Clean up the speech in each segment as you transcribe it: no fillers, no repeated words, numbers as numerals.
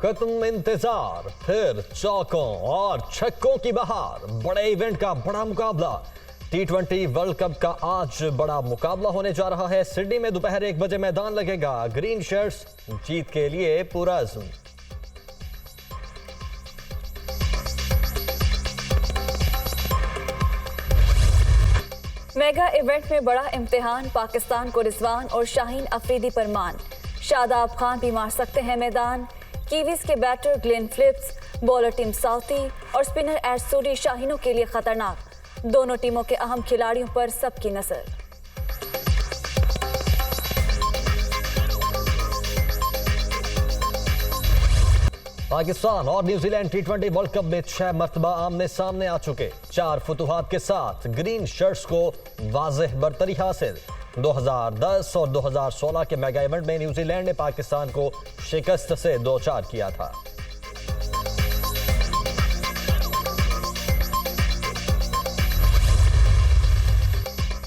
खत्म इंतजार, फिर चौकों और छक्कों की बहार। बड़े इवेंट का बड़ा मुकाबला। T20 वर्ल्ड कप का आज बड़ा मुकाबला होने जा रहा है। सिडनी में दोपहर 1 बजे मैदान लगेगा। ग्रीन शर्ट्स जीत के लिए पूरा अज़्म। मेगा इवेंट में बड़ा इम्तिहान, पाकिस्तान को रिजवान और शाहीन अफरीदी पर मान। शादाब खान भी मार सकते हैं मैदान। कीवीज के batter Glenn Phillips, bowler Tim Southee और स्पिनर एड सूरी शाहीनों के लिए खतरनाक। दोनों टीमों के अहम खिलाड़ियों पर सबकी नजर। पाकिस्तान और न्यूजीलैंड T20 वर्ल्ड कप में 6 मरतबा आमने सामने आ चुके। 4 फतुहात के साथ ग्रीन शर्ट्स को वाज़ेह बरतरी हासिल। 2010 और 2016 के मेगा इवेंट में न्यूजीलैंड ने पाकिस्तान को शिकस्त से 2-4 किया था।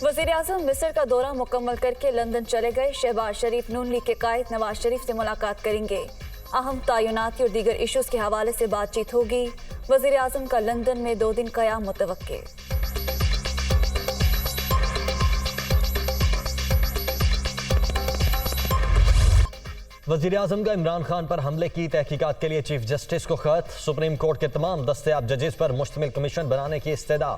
वज़ीर-ए-आज़म मिस्र का दौरा मुकम्मल करके लंदन चले गए। शहबाज शरीफ नून लीग के कायद नवाज शरीफ से मुलाकात करेंगे। अहम तयनाती और दीगर इश्यूज के हवाले से बातचीत होगी। वज़ीर-ए-आज़म का लंदन में 2 दिन क़याम मुतवक्के। वज़ीर-ए-आज़म का इमरान खान पर हमले की तहकीकात के लिए चीफ जस्टिस को खत। सुप्रीम कोर्ट के तमाम दस्तयाब जजेस पर मुश्तमिल कमीशन बनाने की इस्तदा।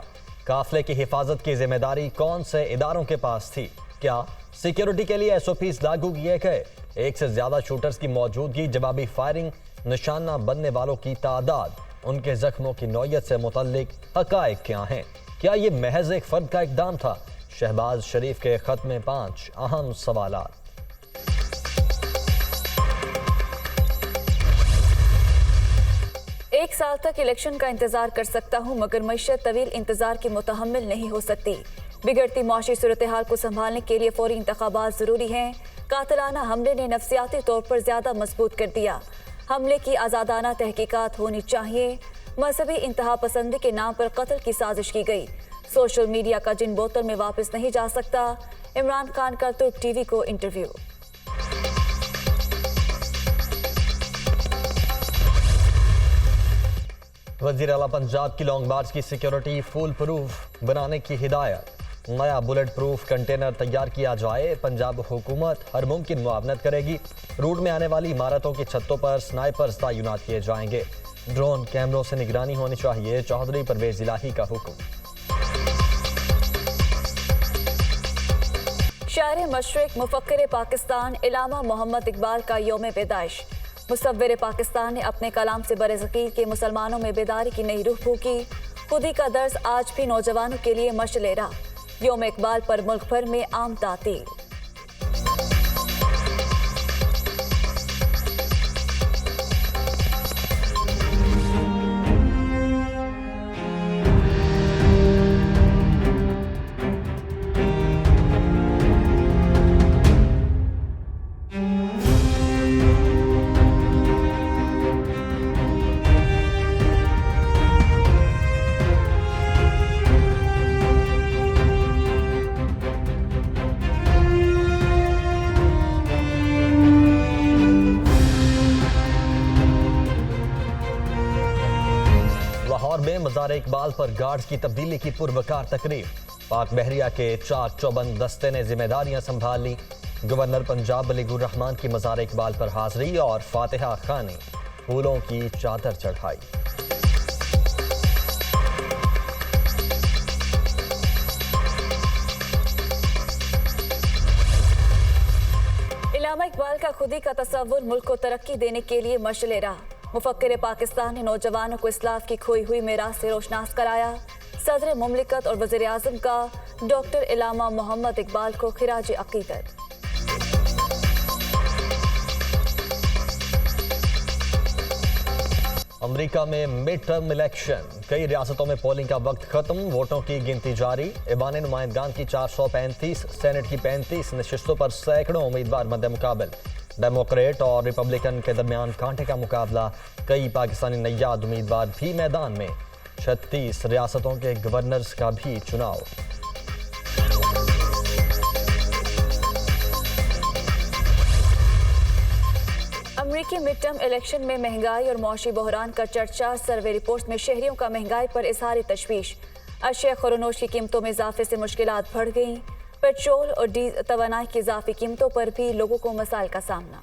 काफिले की हिफाजत की जिम्मेदारी कौन से इदारों के पास थी? क्या सिक्योरिटी के लिए SOPs लागू किए गए? 1 से ज्यादा शूटर्स की मौजूदगी, जवाबी फायरिंग, निशाना बनने वालों की तादाद, उनके जख्मों की नौयत से मुतल्लिक हकायक क्या हैं? क्या ये महज एक फर्द का इकदाम था? शहबाज शरीफ के खत में 5 अहम सवालात। एक साल तक इलेक्शन का इंतजार कर सकता हूं, मगर मईशत तवील इंतजार की मुतहम्मिल नहीं हो सकती। बिगड़ती मौशी सूरत हाल को संभालने के लिए फौरी इंतखाबात जरूरी हैं। कातिलाना हमले ने नफ्सियाती तौर पर ज्यादा मजबूत कर दिया। हमले की आज़ादाना तहकीकात होनी चाहिए। मजहबी इंतहा पसंदी के नाम पर कत्ल की साजिश की गई। सोशल मीडिया का जिन बोतल में वापस नहीं जा सकता। इमरान खान का तुर्क TV को इंटरव्यू। वज़ीर आला पंजाब की लॉन्ग मार्च की सिक्योरिटी फुल प्रूफ बनाने की हिदायत। नया बुलेट प्रूफ कंटेनर तैयार किया जाए। पंजाब हुकूमत हर मुमकिन मुआवनत करेगी। रूट में आने वाली इमारतों की छतों पर स्नाइपर्स तैनात किए जाएंगे। ड्रोन कैमरों से निगरानी होनी चाहिए। चौधरी परवेज इलाही का हुक्म। शायर मशरिक मुफक्किर पाकिस्तान इलामा मोहम्मद इकबाल का यौम पैदाइश। मुसव्विर पाकिस्तान ने अपने कलाम से बरज़कीर के मुसलमानों में बेदारी की नई रूह फूकी। खुदी का दर्ज आज भी नौजवानों के लिए मशअले राह। यौम इकबाल पर मुल्क भर में आम तातील। मज़ार इकबाल पर गार्ड्स की तब्दीली की पुरवकार तकरीब। पाक बहरिया के 4 चौबंद दस्ते ने जिम्मेदारियां संभाल ली। गवर्नर पंजाब वलीगुर रहमान की मज़ार इकबाल पर हाजिरी और फातिहा खानी, फूलों की चादर चढ़ाई। इलामा इकबाल का खुदी का तसव्वुर मुल्क को तरक्की देने के लिए मशअले राह। मुफक्किर पाकिस्तान ने नौजवानों को इस्लाफ की खोई हुई मेरास से रोशनास कराया। सदर मुमलिकत और वज़ीर-ए-आज़म का डॉक्टर इलामा मोहम्मद इकबाल को खिराज अकीदत। अमेरिका में मिड टर्म इलेक्शन। कई रियासतों में पोलिंग का वक्त खत्म। वोटों की गिनती जारी। ऐवान नुमाइंदगान की 435, सेनेट की 35 नशिस्तों पर सैकड़ों उम्मीदवार मद्दे मुकाबल। डेमोक्रेट और रिपब्लिकन के दरमियान कांटे का मुकाबला। कई पाकिस्तानी नैयाद उम्मीदवार भी मैदान में। 36 रियासतों के गवर्नर्स का भी चुनाव। अमेरिकी मिड टर्म इलेक्शन में महंगाई और मौशी बहरान का चर्चा। सर्वे रिपोर्ट्स में शहरियों का महंगाई पर इजहार तशवीश। अशिया खुरोनोश की कीमतों में इजाफे से मुश्किलात बढ़ गईं। पेट्रोल और तवानाई की इजाफी कीमतों पर भी लोगों को मसाइल का सामना।